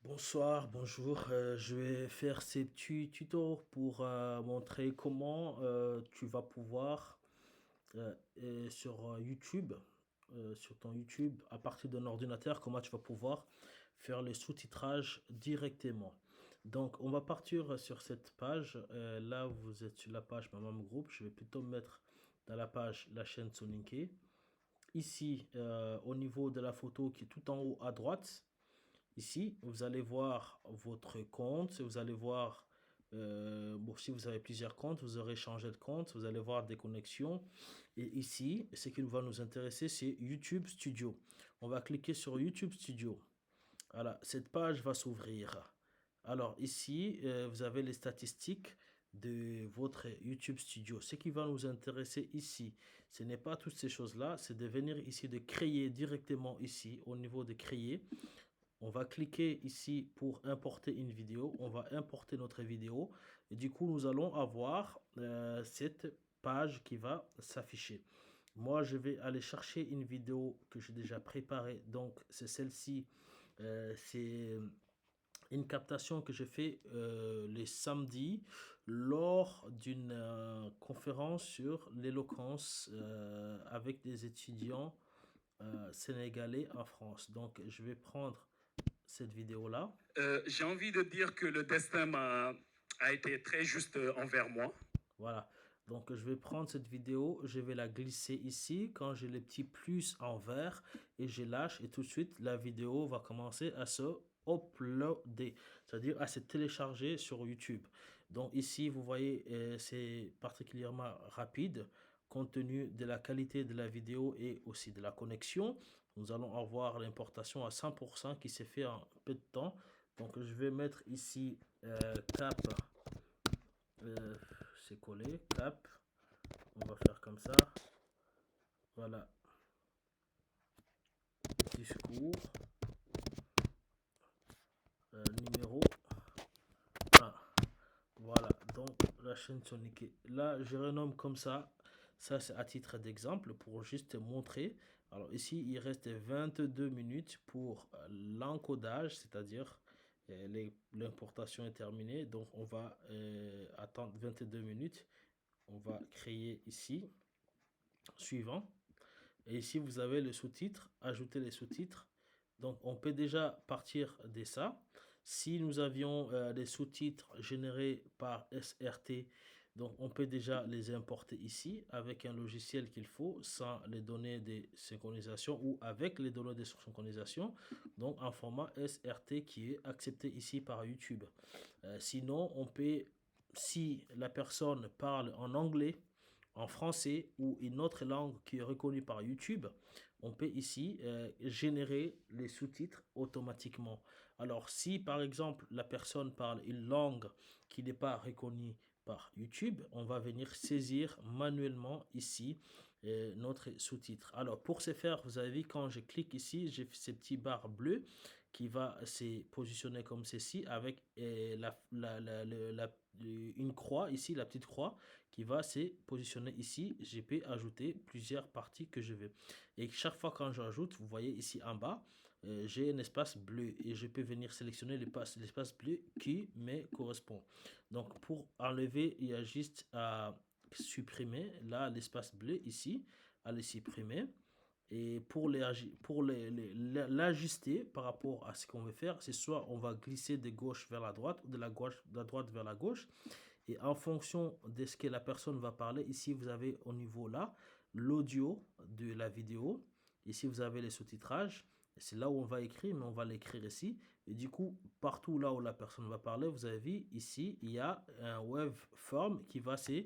Bonsoir, bonjour. Je vais faire ces petits tutos pour montrer comment tu vas pouvoir et sur YouTube, sur ton YouTube, à partir d'un ordinateur, comment tu vas pouvoir faire le sous-titrage directement. Donc, on va partir sur cette page. Là, vous êtes sur la page Maman Group. Je vais plutôt mettre dans la page la chaîne Soninké. Ici, au niveau de la photo qui est tout en haut à droite. Ici, vous allez voir votre compte, vous allez voir, bon, si vous avez plusieurs comptes, vous aurez changé de compte, vous allez voir des connexions. Et ici, ce qui va nous intéresser, c'est YouTube Studio. On va cliquer sur YouTube Studio. Voilà, cette page va s'ouvrir. Alors ici, vous avez les statistiques de votre YouTube Studio. Ce qui va nous intéresser ici, ce n'est pas toutes ces choses-là, c'est de venir ici, de créer directement ici, au niveau de créer. On va cliquer ici pour importer une vidéo. On va importer notre vidéo. Et du coup, nous allons avoir cette page qui va s'afficher. Moi, je vais aller chercher une vidéo que j'ai déjà préparée. Donc, c'est celle-ci. C'est une captation que j'ai fait les samedis lors d'une conférence sur l'éloquence avec des étudiants sénégalais en France. Donc, je vais prendre cette vidéo-là. J'ai envie de dire que le destin a été très juste envers moi. Voilà. Donc, je vais prendre cette vidéo, je vais la glisser ici quand j'ai les petits plus en vert et je lâche et tout de suite, la vidéo va commencer à se uploader, c'est-à-dire à se télécharger sur YouTube. Donc ici, vous voyez, c'est particulièrement rapide compte tenu de la qualité de la vidéo et aussi de la connexion. Nous allons avoir l'importation à 100% qui s'est fait en peu de temps. Donc, je vais mettre ici cap. Euh, c'est collé, cap, on va faire comme ça, voilà, discours, numéro 1, voilà, donc la chaîne Sonic, là je renomme comme ça c'est à titre d'exemple pour juste montrer. Alors ici il reste 22 minutes pour l'encodage, c'est-à-dire l'importation est terminée, donc on va attendre 22 minutes, on va créer ici, suivant. Et ici, vous avez le sous-titre, ajouter les sous-titres. Donc, on peut déjà partir de ça. Si nous avions des sous-titres générés par SRT, donc on peut déjà les importer ici avec un logiciel qu'il faut, sans les données de synchronisation ou avec les données de synchronisation, donc en format SRT qui est accepté ici par YouTube. Sinon, on peut, si la personne parle en anglais, en français ou une autre langue qui est reconnue par YouTube, on peut ici générer les sous-titres automatiquement. Alors si par exemple la personne parle une langue qui n'est pas reconnue par YouTube, on va venir saisir manuellement ici notre sous-titre. Alors pour ce faire, vous avez vu quand je clique ici, j'ai ces petits barres bleues qui va se positionner comme ceci avec une croix ici, la petite croix qui va se positionner ici. Je peux ajouter plusieurs parties que je veux. Et chaque fois quand j'ajoute, vous voyez ici en bas, j'ai un espace bleu et je peux venir sélectionner l'espace bleu qui me correspond. Donc pour enlever, il y a juste à supprimer là l'espace bleu ici, à le supprimer. Et pour l'ajuster par rapport à ce qu'on veut faire, c'est soit on va glisser de gauche vers la droite ou de la droite vers la gauche. Et en fonction de ce que la personne va parler, ici vous avez au niveau là l'audio de la vidéo. Ici vous avez les sous-titrages. C'est là où on va écrire, mais on va l'écrire ici. Et du coup, partout là où la personne va parler, vous avez vu ici, il y a un waveform qui va se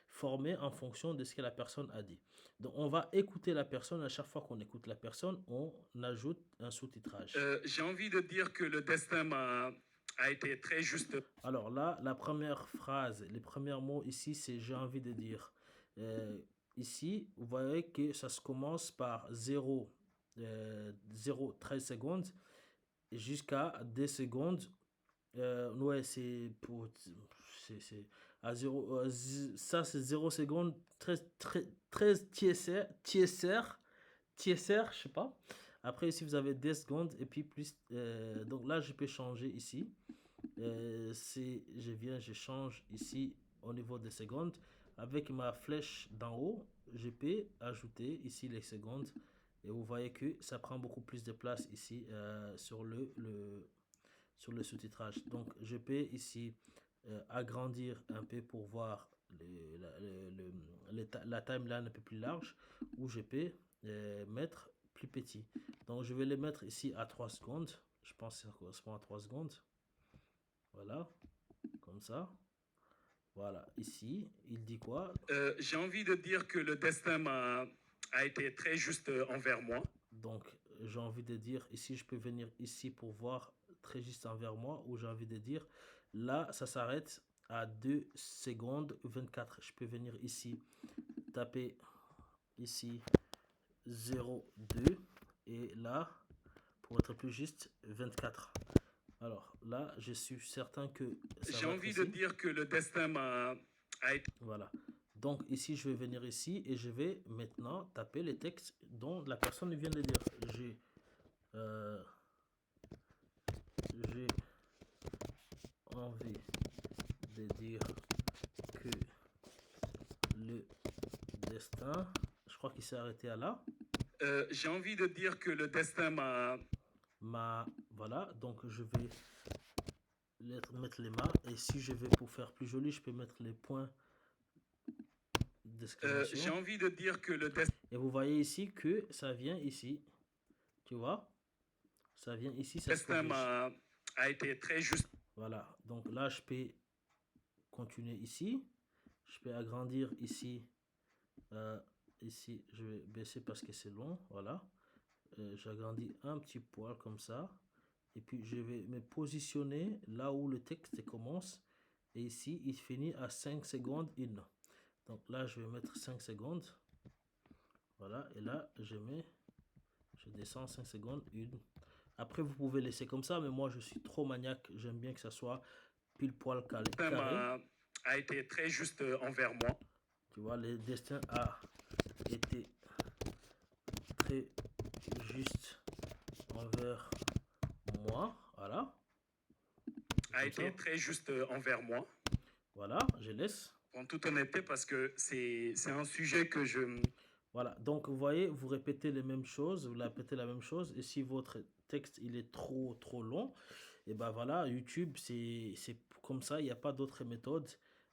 former en fonction de ce que la personne a dit. Donc on va écouter la personne. À chaque fois qu'on écoute la personne, on ajoute un sous-titrage. J'ai envie de dire que le destin a été très juste. Alors là, la première phrase, les premiers mots ici, c'est j'ai envie de dire. Euh, Ici, vous voyez que ça se commence par 0, 13 secondes jusqu'à 2 secondes. Ouais, c'est pour. C'est à 0. Ça, c'est 0 secondes, 13 tiers, je sais pas. Après, ici, vous avez des secondes et puis plus. Donc là, je peux changer ici. Si je viens, je change ici au niveau des secondes. Avec ma flèche d'en haut, je peux ajouter ici les secondes. Et vous voyez que ça prend beaucoup plus de place ici sur sur le sous-titrage. Donc, je peux ici agrandir un peu pour voir la timeline un peu plus large, ou je peux mettre plus petit. Donc, je vais les mettre ici à 3 secondes. Je pense que ça correspond à 3 secondes. Voilà, comme ça. Voilà, ici, il dit quoi? J'ai envie de dire que le destin a été très juste envers moi. Donc, j'ai envie de dire, ici, je peux venir ici pour voir très juste envers moi, ou j'ai envie de dire, là, ça s'arrête à 2 secondes 24. Je peux venir ici, taper ici 0,2, et là, pour être plus juste, 24. Alors là, je suis certain que ça J'ai va être envie ici. de dire que le destin a été... Voilà. Donc ici, je vais venir ici et je vais maintenant taper les textes dont la personne vient de dire. Euh, j'ai envie de dire que le destin, je crois qu'il s'est arrêté à là. J'ai envie de dire que le destin Voilà, donc je vais mettre les mâts, et si je vais pour faire plus joli, je peux mettre les points d'exclamation. J'ai envie de dire que le destin... Et vous voyez ici que ça vient ici, tu vois, ça vient ici, ça se corrige. a été très juste. Voilà, donc là, je peux continuer ici. Je peux agrandir ici. Ici, je vais baisser parce que c'est long. Voilà. J'agrandis un petit poil comme ça. Et puis, je vais me positionner là où le texte commence. Et ici, il finit à 5 secondes 1. Donc là, je vais mettre 5 secondes. Voilà. Et là, je descends 5 secondes 1. Après, vous pouvez laisser comme ça. Mais moi, je suis trop maniaque. J'aime bien que ça soit pile poil carré. A été très juste envers moi. Tu vois, le destin a été très juste envers moi. Voilà. A été très juste envers moi. Voilà, je laisse. En toute honnêteté, parce que c'est un sujet que je... Voilà, donc vous voyez, vous répétez les mêmes choses, vous répétez la même chose, et si votre texte il est trop long, et ben voilà, YouTube c'est comme ça, il n'y a pas d'autre méthode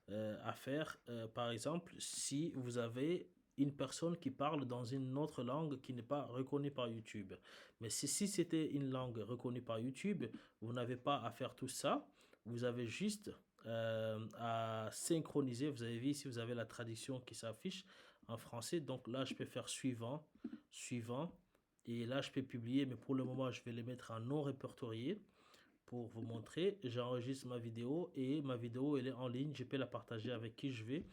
à faire. Par exemple, si vous avez une personne qui parle dans une autre langue qui n'est pas reconnue par YouTube. Mais si c'était une langue reconnue par YouTube, vous n'avez pas à faire tout ça, vous avez juste à synchroniser. Vous avez vu ici, vous avez la traduction qui s'affiche en français. Donc là, je peux faire suivant, suivant. Et là, je peux publier, mais pour le moment, je vais les mettre en non répertorié pour vous montrer. J'enregistre ma vidéo et ma vidéo, elle est en ligne. Je peux la partager avec qui je vais.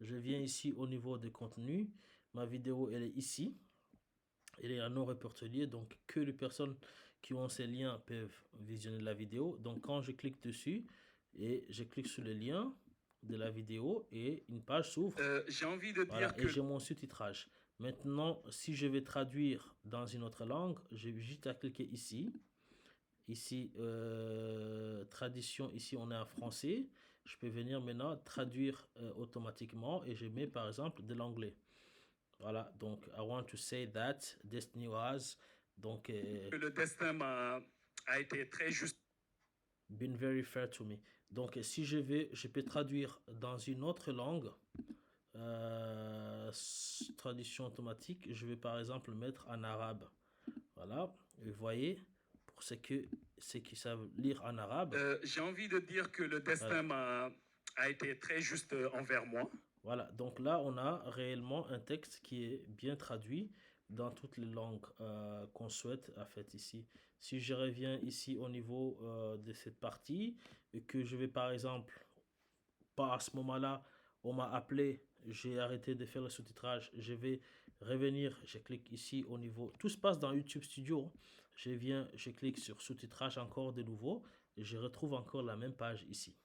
Je viens ici au niveau des contenus. Ma vidéo, elle est ici. Elle est en non répertorié, donc que les personnes qui ont ces liens peuvent visionner la vidéo. Donc quand je clique dessus et je clique sur le lien de la vidéo et une page s'ouvre. J'ai envie de voilà, dire et j'ai mon sous-titrage. Maintenant, si je vais traduire dans une autre langue, j'ai juste à cliquer ici. Ici, tradition, ici on est en français. Je peux venir maintenant traduire automatiquement et je mets par exemple de l'anglais. Voilà, donc I want to say that Destiny was, donc le destin a été très juste. Been very fair to me. Donc si je peux traduire dans une autre langue, traduction automatique, je vais par exemple mettre en arabe. Voilà, vous voyez, pour ceux qui savent lire en arabe. J'ai envie de dire que le destin a été très juste envers moi. Voilà, donc là, on a réellement un texte qui est bien traduit dans toutes les langues qu'on souhaite à fait ici. Si je reviens ici au niveau de cette partie, et que je vais par exemple, pas à ce moment-là, on m'a appelé, j'ai arrêté de faire le sous-titrage, je vais revenir, je clique ici au niveau, tout se passe dans YouTube Studio, je viens, je clique sur sous-titrage encore de nouveau, et je retrouve encore la même page ici.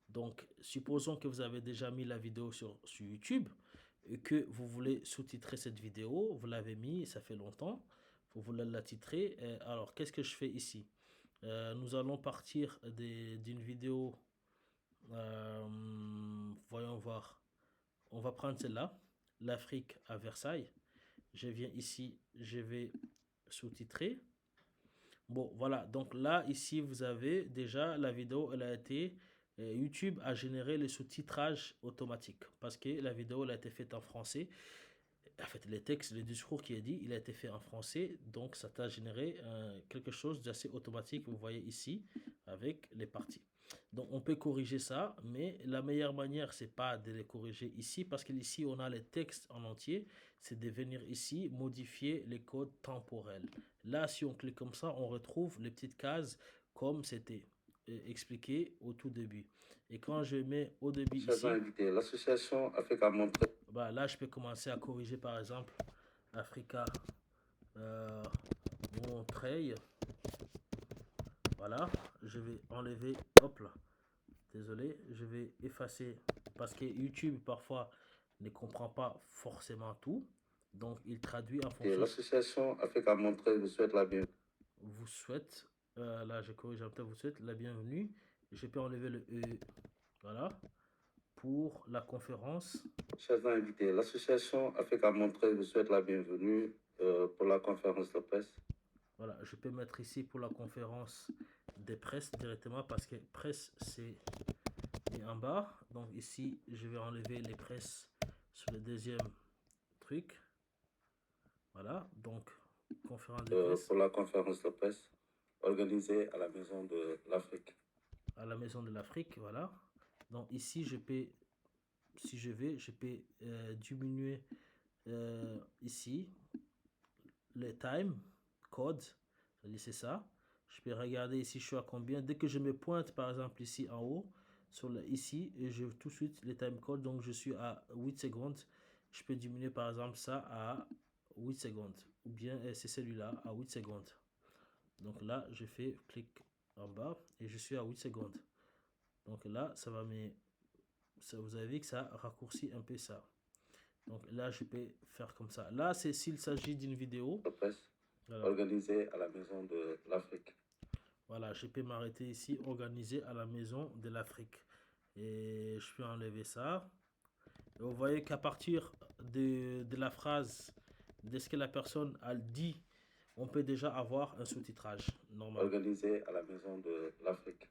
Donc, supposons que vous avez déjà mis la vidéo sur YouTube et que vous voulez sous-titrer cette vidéo, vous l'avez mis, ça fait longtemps. vous voulez la titrer. Alors, qu'est-ce que je fais ici? Nous allons partir d'une vidéo. Voyons voir. On va prendre celle-là, l'Afrique à Versailles. Je viens ici, je vais sous-titrer. Bon, voilà. Donc là, ici, vous avez déjà la vidéo, elle a été... YouTube a généré le sous-titrage automatique parce que la vidéo elle a été faite en français. En fait, les textes, le discours qui est dit, il a été fait en français. Donc, ça t'a généré quelque chose d'assez automatique. Vous voyez ici, avec les parties. Donc, on peut corriger ça, mais la meilleure manière, c'est pas de les corriger ici, parce qu'ici, on a les textes en entier. C'est de venir ici, modifier les codes temporels. Là, si on clique comme ça, on retrouve les petites cases comme c'était expliqué au tout début. Et quand je mets au début Chers ici, invités, l'association Africa montré. bah, là, je peux commencer à corriger, par exemple, Africa Montreuil. Voilà, je vais enlever, hop là, désolé, je vais effacer parce que YouTube parfois ne comprend pas forcément tout, donc il traduit en fonction. L'association Africa Montreuil vous souhaite la bienvenue. Vous souhaite, là je corrige un peu, vous souhaite la bienvenue. Je peux enlever le E, voilà, pour la conférence. Chers invités, l'association Africa Montreuil vous souhaite la bienvenue pour la conférence de presse. Voilà, je peux mettre ici pour la conférence des presses directement parce que presse c'est en bas. Donc ici, je vais enlever les presses sur le deuxième truc. Voilà, donc conférence de presse. Pour la conférence de presse organisée à la Maison de l'Afrique. À la Maison de l'Afrique, voilà. Donc ici, je peux, si je vais, je peux diminuer ici les time code. C'est ça. Je peux regarder ici, je suis à combien. Dès que je me pointe, par exemple, ici en haut, sur ici, et je tout de suite les time code. Donc je suis à 8 secondes. Je peux diminuer par exemple ça à 8 secondes. Ou bien c'est celui-là à 8 secondes. Donc là, je fais clic en bas et je suis à 8 secondes. Donc là, ça va me... vous avez vu que ça raccourcit un peu ça. Donc là, je peux faire comme ça. Là, c'est s'il s'agit d'une vidéo. Voilà. Organisée à la Maison de l'Afrique. Voilà, je peux m'arrêter ici, organisé à la Maison de l'Afrique. Et je peux enlever ça. Et vous voyez qu'à partir de la phrase, de ce que la personne a dit, on peut déjà avoir un sous-titrage normal. Organisé à la Maison de l'Afrique.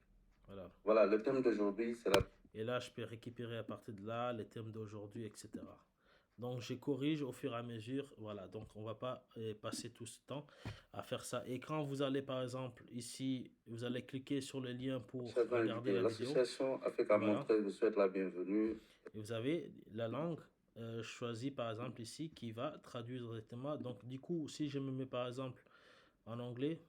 Voilà. Voilà, le thème d'aujourd'hui, c'est la... Et là, je peux récupérer à partir de là les thèmes d'aujourd'hui, etc. Donc, je corrige au fur et à mesure. Voilà, donc on ne va pas passer tout ce temps à faire ça. Et quand vous allez, par exemple, ici, vous allez cliquer sur le lien pour regarder la vidéo. L'association Africa Montreuil vous souhaite la bienvenue. Et vous avez la langue choisie, par exemple, ici, qui va traduire directement. Donc, du coup, si je me mets, par exemple, en anglais,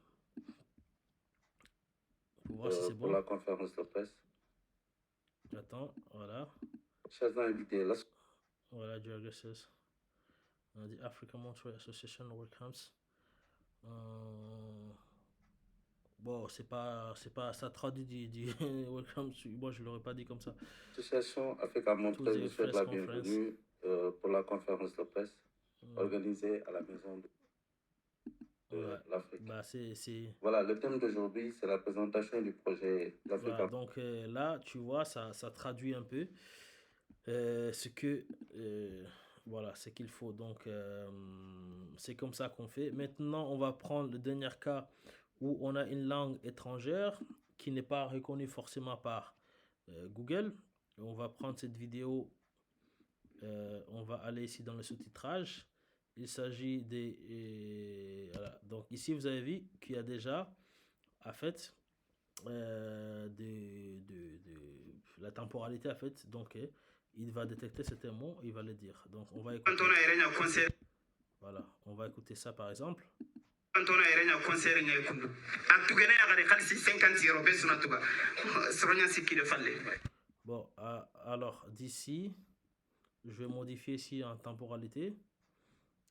pour voir si c'est bon. Pour la conférence de presse. J'attends, voilà. Chers invités, voilà, Georges. The Africa Montreuil Association welcomes. Bon, c'est pas, ça traduit du welcome. Moi, je l'aurais pas dit comme ça. L'association Africa Montreuil vous souhaite la bienvenue pour la conférence de presse organisée à la Maison de l'Afrique. Bah, voilà, le thème d'aujourd'hui, c'est la présentation du projet d'Africa. Voilà, donc là, tu vois, ça traduit un peu ce que... voilà, ce qu'il faut. Donc, c'est comme ça qu'on fait. Maintenant, on va prendre le dernier cas où on a une langue étrangère qui n'est pas reconnue forcément par Google. On va prendre cette vidéo. On va aller ici dans le sous-titrage. Il s'agit des... voilà. Donc, ici, vous avez vu qu'il y a déjà, en fait, la temporalité, en fait. Donc, il va détecter certains mots, il va le dire. Donc, on va écouter. Voilà, on va écouter ça, par exemple. Bon, alors, d'ici, je vais modifier ici en temporalité.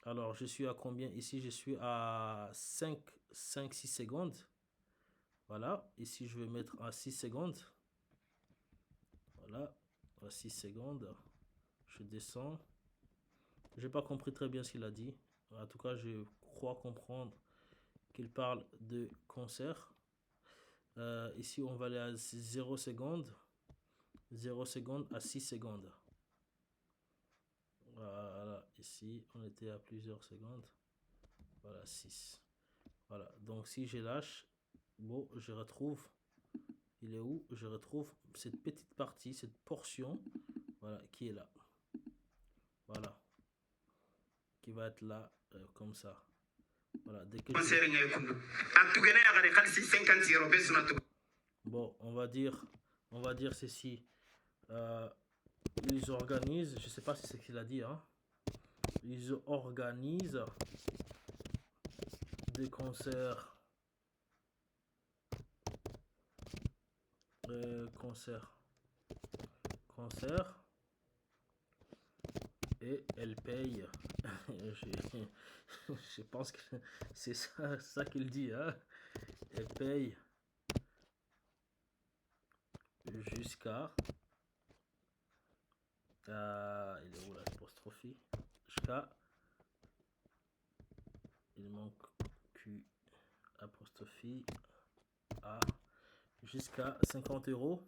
Alors, je suis à combien? Ici, je suis à 5-6 secondes. Voilà, ici, je vais mettre à 6 secondes. Voilà, à 6 secondes. Je descends. Je n'ai pas compris très bien ce qu'il a dit. En tout cas, je crois comprendre Donc, il parle de concert. Ici, on va aller à 0 secondes. 0 secondes à 6 secondes. Voilà, ici, on était à plusieurs secondes. Voilà, 6. Voilà, donc si je lâche, bon, je retrouve, il est où? Je retrouve cette petite partie, cette portion, voilà, qui est là. Voilà. Qui va être là, comme ça. Voilà, dès que bon, on va dire ceci. Ils organisent, je sais pas si c'est ce qu'il a dit, hein. Ils organisent des concerts. Concert. Et elle paye. Je pense que c'est ça qu'il dit, hein. Elle paye jusqu'à il est où l'apostrophe? Jusqu'à, il manque Q apostrophe A, jusqu'à 50 €.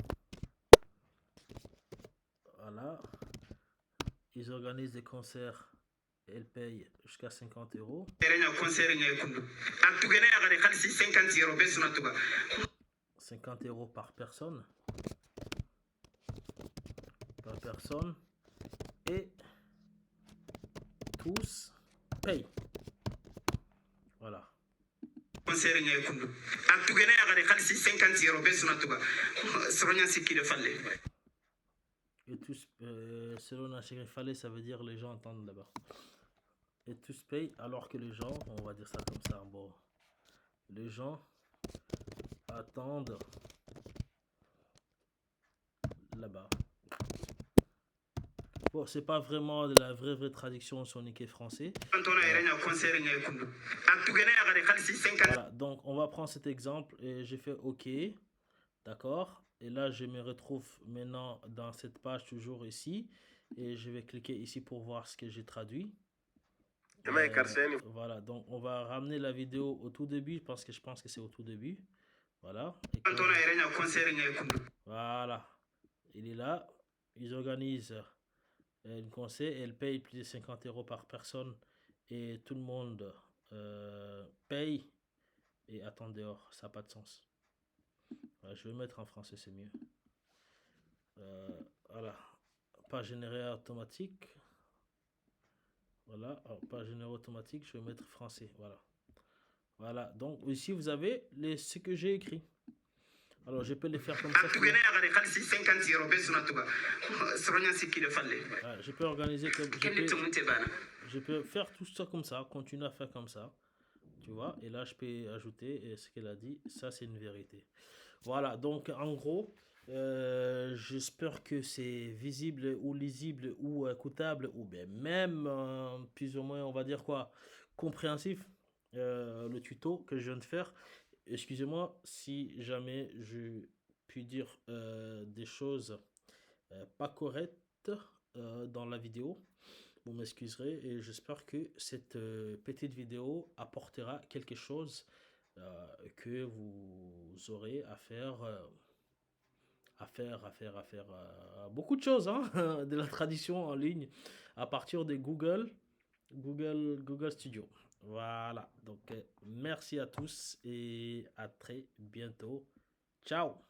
Voilà, ils organisent des concerts. Elle paye jusqu'à 50 €. 50 € par personne. Et tous payent. Voilà. Et tous, selon un fallait, ça veut dire les gens entendent là-bas. Et tous payent alors que les gens, on va dire ça comme ça, bon, les gens attendent là-bas. Bon, c'est pas vraiment de la vraie traduction sonique et français. Voilà, donc on va prendre cet exemple et j'ai fait OK, d'accord. Et là, je me retrouve maintenant dans cette page toujours ici et je vais cliquer ici pour voir ce que j'ai traduit. Voilà, donc on va ramener la vidéo au tout début parce que je pense que c'est au tout début. Voilà. Voilà, il est là. Ils organisent une concert et elle paye plus de 50 € par personne et tout le monde paye et attend dehors. Ça n'a pas de sens. Voilà, je vais mettre en français, c'est mieux. Voilà, pas généré automatique. Voilà, alors, pas généré automatique, je vais mettre français. Voilà. Voilà, donc ici vous avez ce que j'ai écrit. Alors je peux les faire comme ça. Voilà, je peux organiser comme je peux faire tout ça comme ça, continuer à faire comme ça. Tu vois, et là je peux ajouter ce qu'elle a dit, ça c'est une vérité. Voilà, donc en gros, j'espère que c'est visible ou lisible ou écoutable ou bien même plus ou moins, on va dire quoi, compréhensif, le tuto que je viens de faire. Excusez-moi si jamais je puis dire des choses pas correctes dans la vidéo. Vous m'excuserez et j'espère que cette petite vidéo apportera quelque chose que vous aurez à faire beaucoup de choses, hein, de la traduction en ligne à partir de Google Studio. Voilà, donc merci à tous et à très bientôt. Ciao.